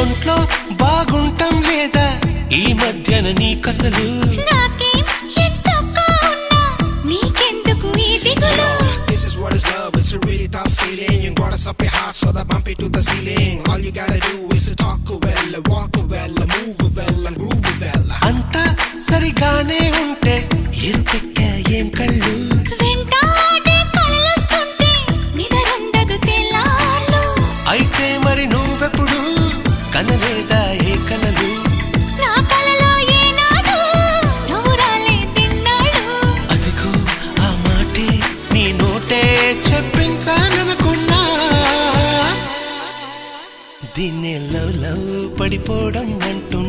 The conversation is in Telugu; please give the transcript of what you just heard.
ఒంట్లో బాగుంటం లేదా ఈ మధ్యన నీకసలు నాకేం ఎంచక్కా ఉన్నా నీకెందుకు ఈ దిగులు This is what is love, it's a really tough feeling. You got us up your heart so that bump it to the ceiling. All you gotta do is to talk well, walk well, move well and groove well. అంతా సరిగానే ఉంటే ఎరుపెక్క ఏం కళ్ళు వెంటాడే కలలొస్తుంటే నిదరుండదు తెల్లార్లు అయితే మరి నువ్వెప్పుడు కనలేదా ఏ కలలు నా కలలో ఏనాడు నువ్వు రాలేదిన్నాళ్ళు అదిగో ఆ మాటే నీ నోటే చెప్పించాలనుకున్నా దీన్నే లవ్ లవ్ పడిపోవడం అంటూ